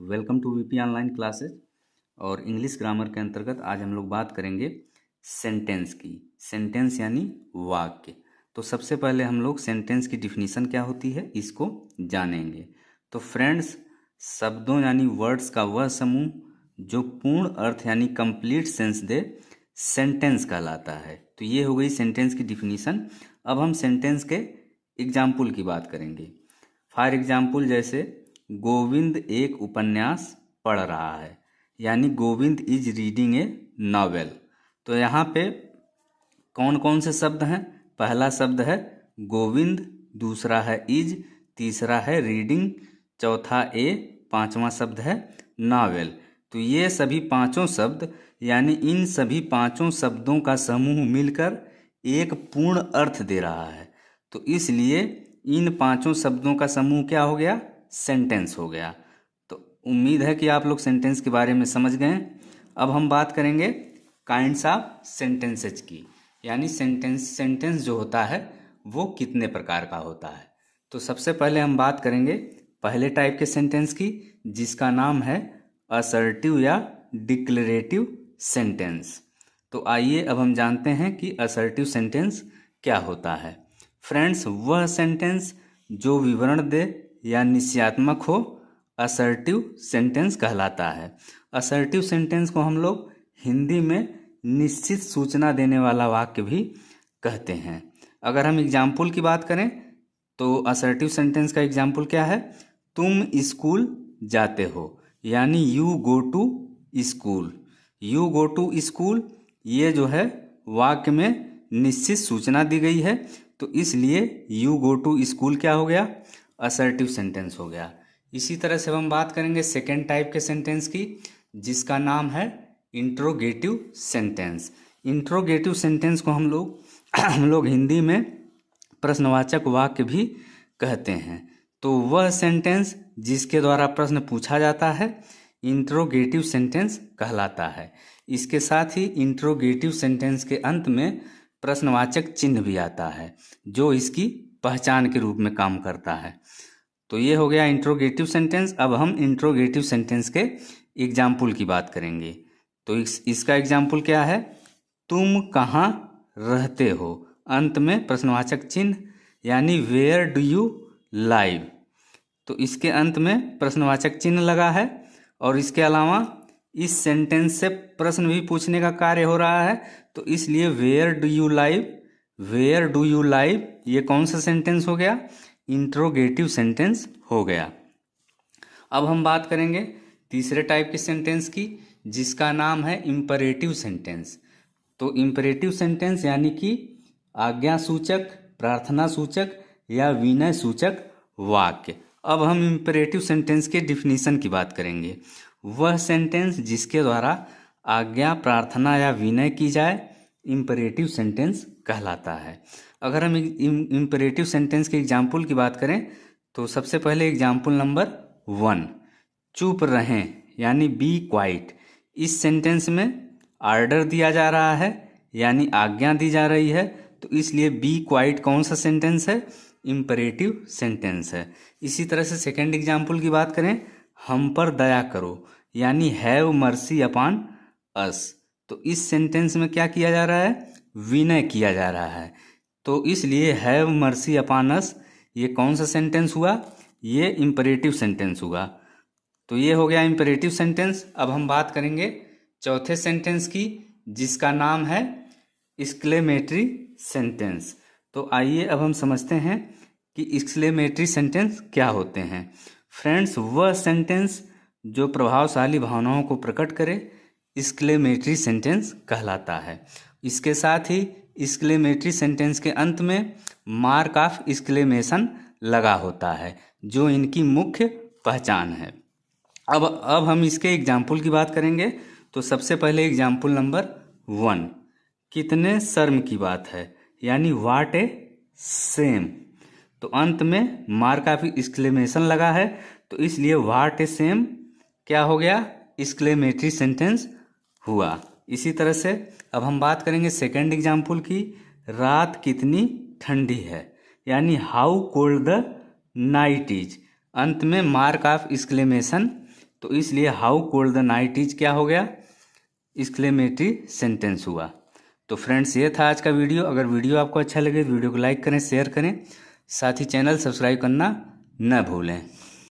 Welcome to VP online classes. और English grammar के अंतर्गत आज हम लोग बात करेंगे सेंटेंस की। सेंटेंस यानी वाक्य। तो सबसे पहले हम लोग सेंटेंस की डिफिनीशन क्या होती है इसको जानेंगे। तो फ्रेंड्स, शब्दों यानी वर्ड्स का वह समूह जो पूर्ण अर्थ यानी कंप्लीट सेंस दे सेंटेंस कहलाता है। तो ये हो गई सेंटेंस की डिफिनीशन। अब हम सेंटेंस के एग्जाम्पल की बात करेंगे। फॉर एग्जाम्पल, जैसे गोविंद एक उपन्यास पढ़ रहा है, यानी Govind is reading A novel. तो यहाँ पे कौन कौन से शब्द हैं? पहला शब्द है गोविंद, दूसरा है इज, तीसरा है रीडिंग, चौथा ए, पांचवा शब्द है नॉवेल। तो ये सभी पांचों शब्द यानी इन सभी पांचों शब्दों का समूह मिलकर एक पूर्ण अर्थ दे रहा है। तो इसलिए इन पांचों शब्दों का समूह क्या हो गया? सेंटेंस हो गया। तो उम्मीद है कि आप लोग सेंटेंस के बारे में समझ गए। अब हम बात करेंगे काइंड्स ऑफ सेंटेंसेज की, यानी सेंटेंस जो होता है वो कितने प्रकार का होता है। तो सबसे पहले हम बात करेंगे पहले टाइप के सेंटेंस की, जिसका नाम है असर्टिव या डिक्लेरेटिव सेंटेंस। तो आइए अब हम जानते हैं कि असर्टिव सेंटेंस क्या होता है। फ्रेंड्स, वह सेंटेंस जो विवरण दे या निश्चयात्मक हो असर्टिव सेंटेंस कहलाता है। असर्टिव सेंटेंस को हम लोग हिंदी में निश्चित सूचना देने वाला वाक्य भी कहते हैं। अगर हम एग्जाम्पल की बात करें तो असर्टिव सेंटेंस का एग्जाम्पल क्या है? तुम स्कूल जाते हो, यानी you go to school. You go to school, ये जो है वाक्य में निश्चित सूचना दी गई है। तो इसलिए यू गो टू स्कूल क्या हो गया? असर्टिव सेंटेंस हो गया। इसी तरह से हम बात करेंगे सेकेंड टाइप के सेंटेंस की, जिसका नाम है इंट्रोगेटिव सेंटेंस। इंट्रोगेटिव सेंटेंस को हम लोग हिंदी में प्रश्नवाचक वाक्य भी कहते हैं। तो वह सेंटेंस जिसके द्वारा प्रश्न पूछा जाता है इंट्रोगेटिव सेंटेंस कहलाता है। इसके साथ ही इंट्रोगेटिव सेंटेंस के अंत में प्रश्नवाचक चिन्ह भी आता है, जो इसकी पहचान के रूप में काम करता है। तो ये हो गया इंट्रोगेटिव सेंटेंस। अब हम इंट्रोगेटिव सेंटेंस के एग्जाम्पल की बात करेंगे। तो इसका एग्जाम्पल क्या है? तुम कहाँ रहते हो, अंत में प्रश्नवाचक चिन्ह, यानी वेयर डू यू लाइव। तो इसके अंत में प्रश्नवाचक चिन्ह लगा है। और इसके अलावा इस सेंटेंस से प्रश्न भी पूछने का कार्य हो रहा है। तो इसलिए where do you live, where do you live, ये कौन सा सेंटेंस हो गया? इंट्रोगेटिव सेंटेंस हो गया। अब हम बात करेंगे तीसरे टाइप के सेंटेंस की, जिसका नाम है इंपरेटिव सेंटेंस। तो इंपरेटिव सेंटेंस यानी कि आज्ञा सूचक, प्रार्थना सूचक या विनय सूचक वाक्य। अब हम इंपरेटिव सेंटेंस के डिफिनीशन की बात करेंगे। वह सेंटेंस जिसके द्वारा आज्ञा, प्रार्थना या विनय की जाए इंपरेटिव सेंटेंस कहलाता है। अगर हम इंपरेटिव सेंटेंस के एग्जाम्पल की बात करें तो सबसे पहले एग्जाम्पल नंबर 1, चुप रहें, यानी बी क्वाइट। इस सेंटेंस में आर्डर दिया जा रहा है, यानी आज्ञा दी जा रही है। तो इसलिए बी क्वाइट कौन सा सेंटेंस है? इंपरेटिव सेंटेंस है। इसी तरह से सेकंड एग्जाम्पल की बात करें, हम पर दया करो, यानी हैव मर्सी अपॉन अस। तो इस सेंटेंस में क्या किया जा रहा है? विनय किया जा रहा है। तो इसलिए हैव मर्सी अपॉन अस, ये कौन सा सेंटेंस हुआ? ये इंपरेटिव सेंटेंस हुआ। तो ये हो गया इंपरेटिव सेंटेंस। अब हम बात करेंगे चौथे सेंटेंस की, जिसका नाम है एक्सक्लेमेटरी सेंटेंस। तो आइए अब हम समझते हैं कि एक्सक्लेमेटरी सेंटेंस क्या होते हैं। फ्रेंड्स, वह सेंटेंस जो प्रभावशाली भावनाओं को प्रकट करे एक्सक्लेमेटरी सेंटेंस कहलाता है। इसके साथ ही एक्सक्लेमेटरी सेंटेंस के अंत में मार्क ऑफ एक्सक्लेमेशन लगा होता है, जो इनकी मुख्य पहचान है। अब हम इसके एग्जाम्पल की बात करेंगे। तो सबसे पहले एग्जाम्पल नंबर 1, कितने शर्म की बात है, यानी व्हाट ए सेम। तो अंत में मार्क ऑफ एक्सक्लेमेशन लगा है। तो इसलिए व्हाट ए सेम क्या हो गया? एक्सक्लेमेटरी सेंटेंस हुआ। इसी तरह से अब हम बात करेंगे सेकंड एग्जाम्पल की, रात कितनी ठंडी है, यानी how cold the night is. अंत में मार्क ऑफ एक्सक्लेमेशन तो इसलिए how cold the night is क्या हो गया, एक्सक्लेमेटरी सेंटेंस हुआ। तो फ्रेंड्स ये था आज का वीडियो। अगर वीडियो आपको अच्छा लगे तो वीडियो को लाइक करें, शेयर करें, साथ ही चैनल सब्सक्राइब करना न भूलें।